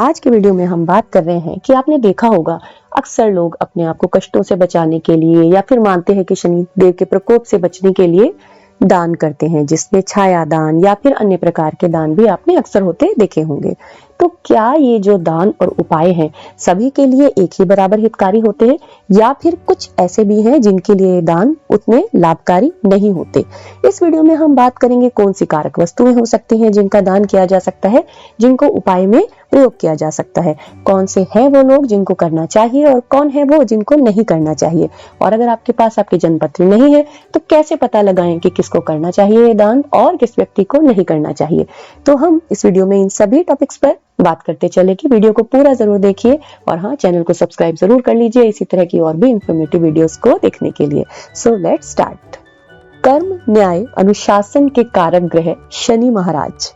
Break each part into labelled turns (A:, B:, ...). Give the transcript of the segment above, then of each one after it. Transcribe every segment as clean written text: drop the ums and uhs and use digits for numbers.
A: आज के वीडियो में हम बात कर रहे हैं कि आपने देखा होगा अक्सर लोग अपने आप को कष्टों से बचाने के लिए या फिर मानते हैं कि शनि देव के प्रकोप से बचने के लिए दान करते हैं, जिसमें छाया दान या फिर अन्य प्रकार के दान भी आपने अक्सर होते देखे होंगे। तो क्या ये जो दान और उपाय हैं सभी के लिए एक ही बराबर हितकारी होते हैं या फिर कुछ ऐसे भी हैं जिनके लिए दान उतने लाभकारी नहीं होते? इस वीडियो में हम बात करेंगे कौन सी कारक वस्तुएं हो सकती हैं जिनका दान किया जा सकता है, जिनको उपाय में प्रयोग किया जा सकता है, कौन से हैं वो लोग जिनको करना चाहिए और कौन है वो जिनको नहीं करना चाहिए, और अगर आपके पास आपकी जन्मपत्री नहीं है तो कैसे पता लगाएं कि किसको करना चाहिए ये दान और किस व्यक्ति को नहीं करना चाहिए। तो हम इस वीडियो में इन सभी टॉपिक्स पर बात करते चले कि वीडियो को पूरा जरूर देखिए और हाँ, चैनल को सब्सक्राइब जरूर कर लीजिए इसी तरह की और भी इंफॉर्मेटिव वीडियोस को देखने के लिए। So let's start. कर्म, न्याय, अनुशासन के कारक ग्रह शनि महाराज,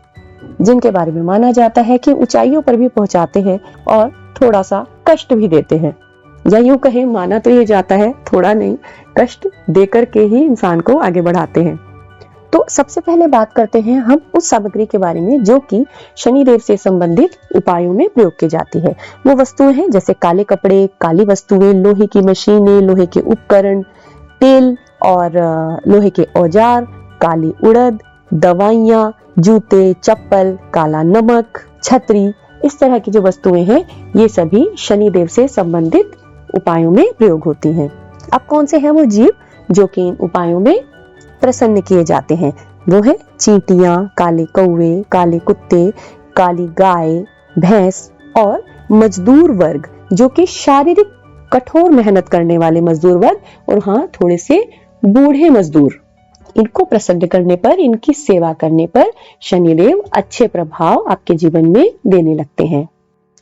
A: जिनके बारे में माना जाता है कि ऊंचाइयों पर भी पहुंचाते हैं और थोड़ा सा कष्ट भी देते हैं, या यूं कहें माना तो ये जाता है थोड़ा नहीं, कष्ट देकर के ही इंसान को आगे बढ़ाते हैं। तो सबसे पहले बात करते हैं हम उस सामग्री के बारे में जो कि शनिदेव से संबंधित उपायों में प्रयोग की जाती है। वो वस्तुएं हैं जैसे काले कपड़े, काली वस्तुएं, लोहे की मशीनें, लोहे के उपकरण, तेल और लोहे के औजार, काली उड़द, दवाइयां, जूते, चप्पल, काला नमक, छतरी, इस तरह की जो वस्तुएं हैं ये सभी शनिदेव से संबंधित उपायों में प्रयोग होती हैं। अब कौन से हैं वो जीव जो कि इन उपायों में प्रसन्न किए जाते हैं? वो है चींटियां, काले कौवे, काले कुत्ते, काली गाय, भैंस और मजदूर वर्ग जो कि शारीरिक कठोर मेहनत करने वाले मजदूर वर्ग, और हाँ, थोड़े से बूढ़े मजदूर। इनको प्रसन्न करने पर, इनकी सेवा करने पर शनिदेव अच्छे प्रभाव आपके जीवन में देने लगते हैं।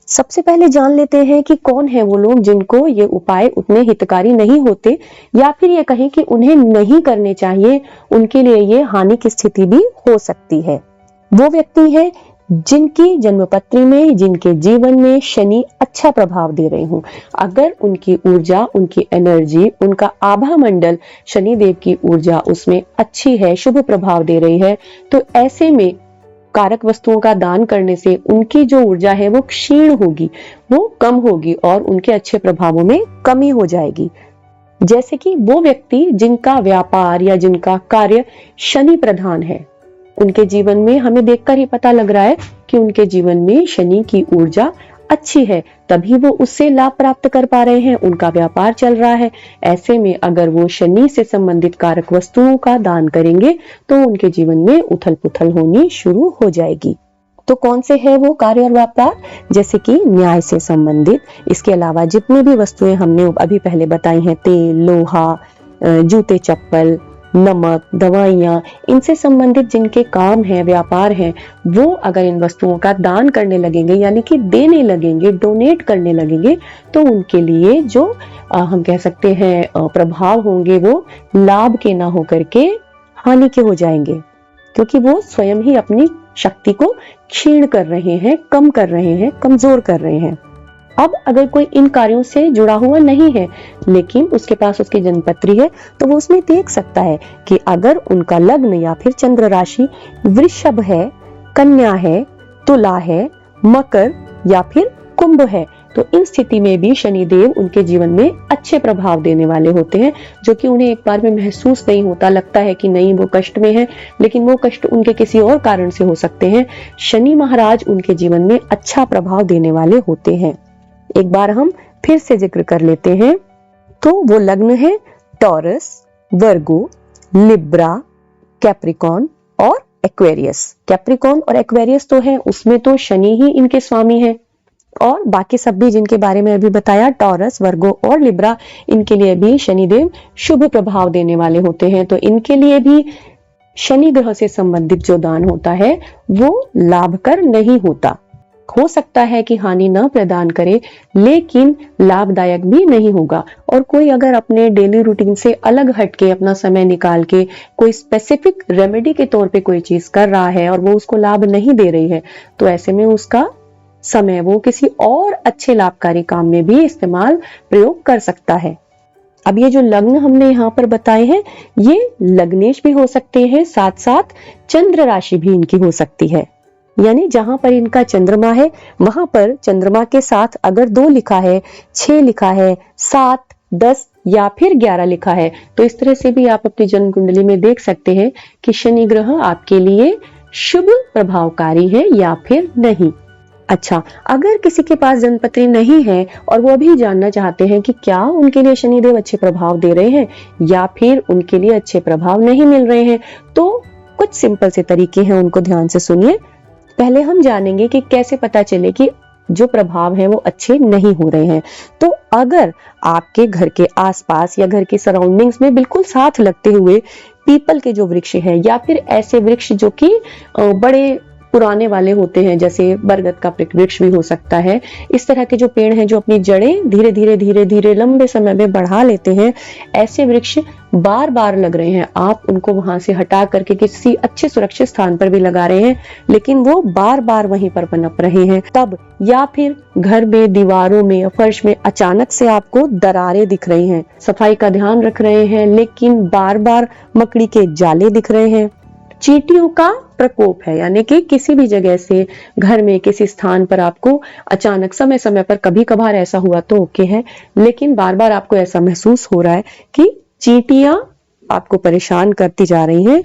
A: सबसे पहले जान लेते हैं कि कौन है वो लोग जिनको ये उपाय उतने हितकारी नहीं होते, या फिर ये कहें कि उन्हें नहीं करने चाहिए, उनके लिए ये हानि की स्थिति भी हो सकती है। वो व्यक्ति है जिनकी जन्मपत्री में, जिनके जीवन में शनि अच्छा प्रभाव दे रहे हूं। अगर उनकी ऊर्जा, उनकी एनर्जी, उनका आभा मंडल, शनिदेव की ऊर्जा उसमें अच्छी है, शुभ प्रभाव दे रही है, तो ऐसे में कारक वस्तुओं का दान करने से उनकी जो ऊर्जा है वो क्षीण होगी, वो कम होगी और उनके अच्छे प्रभावों में कमी हो जाएगी। जैसे कि वो व्यक्ति जिनका व्यापार या जिनका कार्य शनि प्रधान है, उनके जीवन में हमें देखकर ही पता लग रहा है कि उनके जीवन में शनि की ऊर्जा अच्छी है, तभी वो उससे लाभ प्राप्त कर पा रहे हैं, उनका व्यापार चल रहा है। ऐसे में अगर वो शनि से संबंधित कारक वस्तुओं का दान करेंगे तो उनके जीवन में उथल पुथल होनी शुरू हो जाएगी। तो कौन से है वो कार्य और व्यापार? जैसे कि न्याय से संबंधित, इसके अलावा जितनी भी वस्तुएं हमने अभी पहले बताई हैं, तेल, लोहा, जूते, चप्पल, नमक, दवाइयां, इनसे संबंधित जिनके काम है, व्यापार है, वो अगर इन वस्तुओं का दान करने लगेंगे, यानी कि देने लगेंगे, डोनेट करने लगेंगे, तो उनके लिए जो हम कह सकते हैं प्रभाव होंगे वो लाभ के ना होकर के हानि के हो जाएंगे, क्योंकि वो स्वयं ही अपनी शक्ति को क्षीण कर रहे हैं, कम कर रहे हैं, कमजोर कर रहे हैं। अब अगर कोई इन कार्यों से जुड़ा हुआ नहीं है लेकिन उसके पास उसकी जन्मपत्री है, तो वो उसमें देख सकता है कि अगर उनका लग्न या फिर चंद्र राशि वृषभ है, कन्या है, तुला है, मकर या फिर कुंभ है, तो इन स्थिति में भी शनिदेव उनके जीवन में अच्छे प्रभाव देने वाले होते हैं, जो कि उन्हें एक बार में महसूस नहीं होता। लगता है कि नहीं, वो कष्ट में है, लेकिन वो कष्ट उनके किसी और कारण से हो सकते हैं। शनि महाराज उनके जीवन में अच्छा प्रभाव देने वाले होते हैं। एक बार हम फिर से जिक्र कर लेते हैं, तो वो लग्न है टॉरस, वर्गो, लिब्रा, कैप्रिकॉन और एक्वेरियस। कैप्रिकॉन और एक्वेरियस तो है, उसमें तो शनि ही इनके स्वामी है, और बाकी सब भी जिनके बारे में अभी बताया, टॉरस, वर्गो और लिब्रा, इनके लिए भी शनिदेव शुभ प्रभाव देने वाले होते हैं। तो इनके लिए भी शनि ग्रह से संबंधित जो दान होता है वो लाभकर नहीं होता। हो सकता है कि हानि न प्रदान करे, लेकिन लाभदायक भी नहीं होगा। और कोई अगर अपने डेली रूटीन से अलग हटके अपना समय निकाल के कोई स्पेसिफिक रेमेडी के तौर पे कोई चीज कर रहा है और वो उसको लाभ नहीं दे रही है, तो ऐसे में उसका समय वो किसी और अच्छे लाभकारी काम में भी इस्तेमाल, प्रयोग कर सकता है। अब ये जो लग्न हमने यहाँ पर बताए हैं, ये लग्नेश भी हो सकते हैं, साथ साथ चंद्र राशि भी इनकी हो सकती है। यानी जहां पर इनका चंद्रमा है वहां पर चंद्रमा के साथ अगर 2 लिखा है, 6 लिखा है, 7, 10 या फिर 11 लिखा है, तो इस तरह से भी आप अपनी जन्म कुंडली में देख सकते हैं कि शनि ग्रह आपके लिए शुभ प्रभावकारी है या फिर नहीं। अच्छा, अगर किसी के पास जन्मपत्री नहीं है और वो अभी जानना चाहते हैं कि क्या उनके लिए शनिदेव अच्छे प्रभाव दे रहे हैं या फिर उनके लिए अच्छे प्रभाव नहीं मिल रहे हैं, तो कुछ सिंपल से तरीके हैं, उनको ध्यान से सुनिए। पहले हम जानेंगे कि कैसे पता चले कि जो प्रभाव है वो अच्छे नहीं हो रहे हैं। तो अगर आपके घर के आसपास या घर के सराउंडिंग्स में बिल्कुल साथ लगते हुए पीपल के जो वृक्ष है या फिर ऐसे वृक्ष जो कि बड़े पुराने वाले होते हैं, जैसे बरगद का वृक्ष भी हो सकता है, इस तरह के जो पेड़ हैं जो अपनी जड़ें धीरे धीरे लंबे समय में बढ़ा लेते हैं, ऐसे वृक्ष बार बार लग रहे हैं, आप उनको वहां से हटा करके किसी अच्छे सुरक्षित स्थान पर भी लगा रहे हैं लेकिन वो बार बार वहीं पर पनप रहे हैं तब, या फिर घर में दीवारों में फर्श में अचानक से आपको दरारें दिख रही हैं, सफाई का ध्यान रख रहे हैं लेकिन बार बार मकड़ी के जाले दिख रहे हैं, चींटियों का प्रकोप है, यानी कि किसी भी जगह से घर में किसी स्थान पर आपको अचानक समय समय पर, कभी कभार ऐसा हुआ तो ओके है, लेकिन बार बार आपको ऐसा महसूस हो रहा है कि चींटियां आपको परेशान करती जा रही हैं,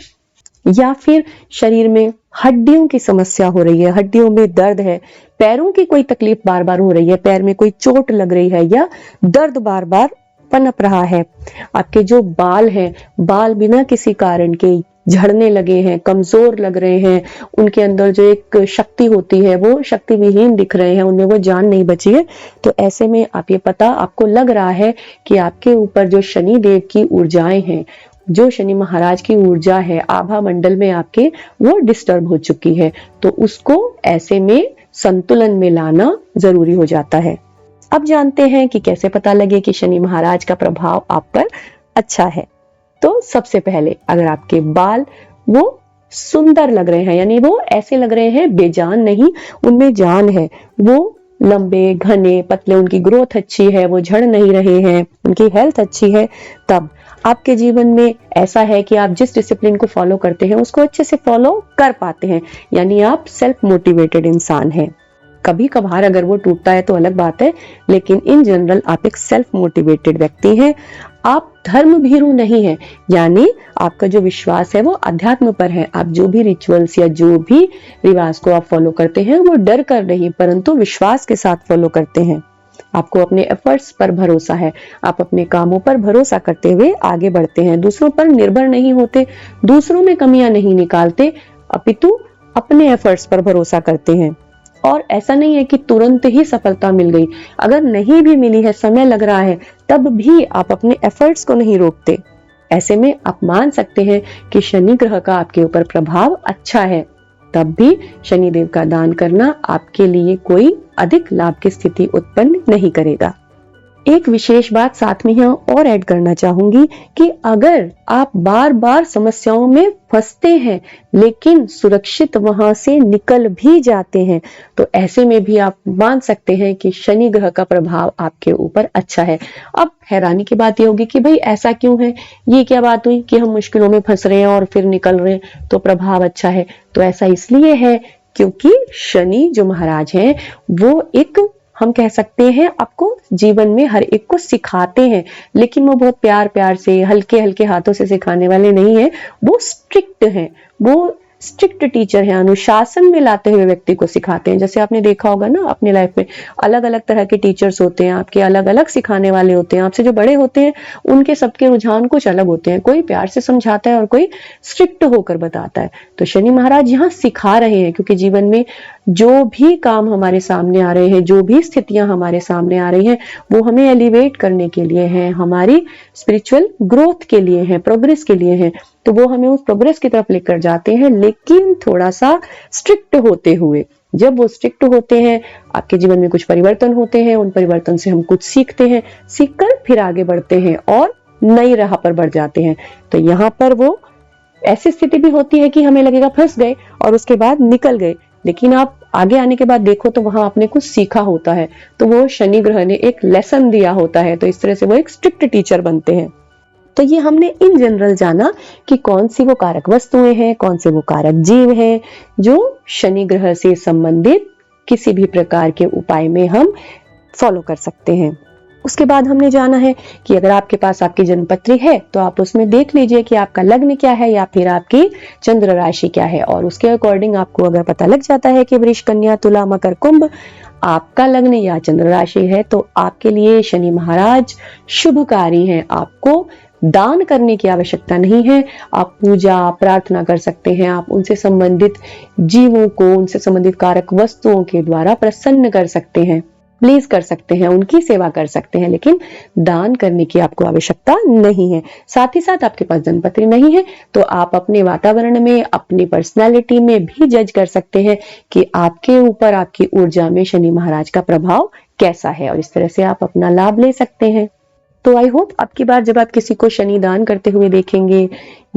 A: या फिर शरीर में हड्डियों की समस्या हो रही है, हड्डियों में दर्द है, पैरों की कोई तकलीफ बार बार हो रही है, पैर में कोई चोट लग रही है या दर्द बार बार पनप रहा है, आपके जो बाल हैं, बाल बिना किसी कारण के झड़ने लगे हैं, कमजोर लग रहे हैं, उनके अंदर जो एक शक्ति होती है वो शक्ति विहीन दिख रहे हैं, उनमें वो जान नहीं बची है, तो ऐसे में आप ये पता आपको लग रहा है कि आपके ऊपर जो शनि देव की ऊर्जाएं हैं, जो शनि महाराज की ऊर्जा है आभा मंडल में आपके, वो डिस्टर्ब हो चुकी है, तो उसको ऐसे में संतुलन में लाना जरूरी हो जाता है। अब जानते हैं कि कैसे पता लगे कि शनि महाराज का प्रभाव आप पर अच्छा है। तो सबसे पहले अगर आपके बाल वो सुंदर लग रहे हैं, यानी वो ऐसे लग रहे हैं बेजान नहीं, उनमें जान है, वो लंबे घने पतले, उनकी ग्रोथ अच्छी है, वो झड़ नहीं रहे हैं, उनकी हेल्थ अच्छी है, तब आपके जीवन में ऐसा है कि आप जिस डिसिप्लिन को फॉलो करते हैं उसको अच्छे से फॉलो कर पाते हैं, यानी आप सेल्फ मोटिवेटेड इंसान हैं। कभी कभार अगर वो टूटता है तो अलग बात है, लेकिन इन जनरल आप एक सेल्फ मोटिवेटेड व्यक्ति हैं। आप धर्म भीरू नहीं है, यानी आपका जो विश्वास है वो अध्यात्म पर है, आप जो भी रिचुअल्स या जो भी रिवाज को आप फॉलो करते हैं वो डर कर नहीं परंतु विश्वास के साथ फॉलो करते हैं। आपको अपने एफर्ट्स पर भरोसा है, आप अपने कामों पर भरोसा करते हुए आगे बढ़ते हैं, दूसरों पर निर्भर नहीं होते, दूसरों में कमियां नहीं निकालते, अपितु अपने एफर्ट्स पर भरोसा करते हैं। और ऐसा नहीं है कि तुरंत ही सफलता मिल गई, अगर नहीं भी मिली है, समय लग रहा है, तब भी आप अपने एफर्ट्स को नहीं रोकते। ऐसे में आप मान सकते हैं कि शनि ग्रह का आपके ऊपर प्रभाव अच्छा है, तब भी शनिदेव का दान करना आपके लिए कोई अधिक लाभ की स्थिति उत्पन्न नहीं करेगा। एक विशेष बात साथ में यहाँ और ऐड करना चाहूंगी कि अगर आप बार बार समस्याओं में फंसते हैं लेकिन सुरक्षित वहां से निकल भी जाते हैं, तो ऐसे में भी आप मान सकते हैं कि शनि ग्रह का प्रभाव आपके ऊपर अच्छा है। अब हैरानी की बात यह होगी कि भाई ऐसा क्यों है, ये क्या बात हुई कि हम मुश्किलों में फंस रहे हैं और फिर निकल रहे हैं तो प्रभाव अच्छा है। तो ऐसा इसलिए है क्योंकि शनि जो महाराज हैं वो एक, हम कह सकते हैं, आपको जीवन में हर एक को सिखाते हैं, लेकिन वो बहुत प्यार प्यार से हल्के हल्के हाथों से सिखाने वाले नहीं है, वो स्ट्रिक्ट हैं, वो स्ट्रिक्ट टीचर है, अनुशासन में लाते हुए व्यक्ति को सिखाते हैं। जैसे आपने देखा होगा ना अपनी लाइफ में अलग अलग तरह के टीचर्स होते हैं, आपके अलग अलग सिखाने वाले होते हैं, आपसे जो बड़े होते हैं उनके सबके रुझान कुछ अलग होते हैं, कोई प्यार से समझाता है और कोई स्ट्रिक्ट होकर बताता है। तो शनि महाराज यहाँ सिखा रहे हैं, क्योंकि जीवन में जो भी काम हमारे सामने आ रहे हैं, जो भी स्थितियां हमारे सामने आ रही हैं, वो हमें एलिवेट करने के लिए हैं, हमारी स्पिरिचुअल ग्रोथ के लिए हैं, प्रोग्रेस के लिए हैं, तो वो हमें उस प्रोग्रेस की तरफ लेकर जाते हैं, लेकिन थोड़ा सा स्ट्रिक्ट होते हुए। जब वो स्ट्रिक्ट होते हैं आपके जीवन में कुछ परिवर्तन होते हैं, उन परिवर्तन से हम कुछ सीखते हैं, सीखकर फिर आगे बढ़ते हैं और नई राह पर बढ़ जाते हैं। तो यहाँ पर वो ऐसी स्थिति भी होती है कि हमें लगेगा फंस गए और उसके बाद निकल गए, लेकिन आप आगे आने के बाद देखो तो वहां आपने कुछ सीखा होता है, तो वो शनि ग्रह ने एक लेसन दिया होता है, तो इस तरह से वो एक स्ट्रिक्ट टीचर बनते हैं। तो ये हमने इन जनरल जाना कि कौन सी वो कारक वस्तुएं हैं, कौन से वो कारक जीव हैं जो शनि ग्रह से संबंधित किसी भी प्रकार के उपाय में हम फॉलो कर सकते हैं। उसके बाद हमने जाना है कि अगर आपके पास आपकी जन्मपत्री है तो आप उसमें देख लीजिए कि आपका लग्न क्या है या फिर आपकी चंद्र राशि क्या है, और उसके अकॉर्डिंग आपको अगर पता लग जाता है कि वृष, कन्या, तुला, मकर, कुंभ आपका लग्न या चंद्र राशि है तो आपके लिए शनि महाराज शुभकारी हैं। आपको दान करने की आवश्यकता नहीं है, आप पूजा प्रार्थना कर सकते हैं, आप उनसे संबंधित जीवों को, उनसे संबंधित कारक वस्तुओं के द्वारा प्रसन्न कर सकते हैं, प्लीज कर सकते हैं, उनकी सेवा कर सकते हैं, लेकिन दान करने की आपको आवश्यकता नहीं है। साथ ही साथ आपके पास जन्मपत्री नहीं है तो आप अपने वातावरण में, अपनी पर्सनैलिटी में भी जज कर सकते हैं कि आपके ऊपर, आपकी ऊर्जा में शनि महाराज का प्रभाव कैसा है, और इस तरह से आप अपना लाभ ले सकते हैं। तो आई होप अब की बार जब आप किसी को शनि दान करते हुए देखेंगे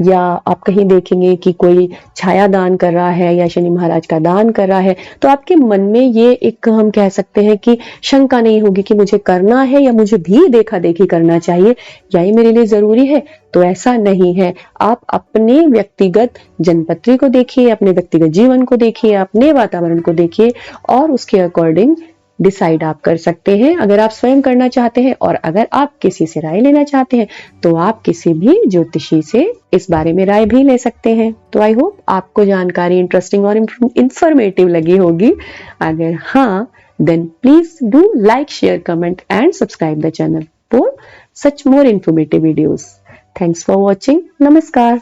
A: या आप कहीं देखेंगे कि कोई छाया दान कर रहा है या शनि महाराज का दान कर रहा है, तो आपके मन में ये एक, हम कह सकते हैं कि शंका नहीं होगी कि मुझे करना है या मुझे भी देखा देखी करना चाहिए या ये मेरे लिए जरूरी है। तो ऐसा नहीं है। आप अपने व्यक्तिगत जन्मपत्री को देखिए, अपने व्यक्तिगत जीवन को देखिए, अपने वातावरण को देखिए और उसके अकॉर्डिंग डिसाइड आप कर सकते हैं अगर आप स्वयं करना चाहते हैं। और अगर आप किसी से राय लेना चाहते हैं तो आप किसी भी ज्योतिषी से इस बारे में राय भी ले सकते हैं। तो आई होप आपको जानकारी इंटरेस्टिंग और इंफॉर्मेटिव लगी होगी। अगर हाँ, then please do like, share, comment and subscribe the channel for such more informative videos. Thanks for watching. Namaskar.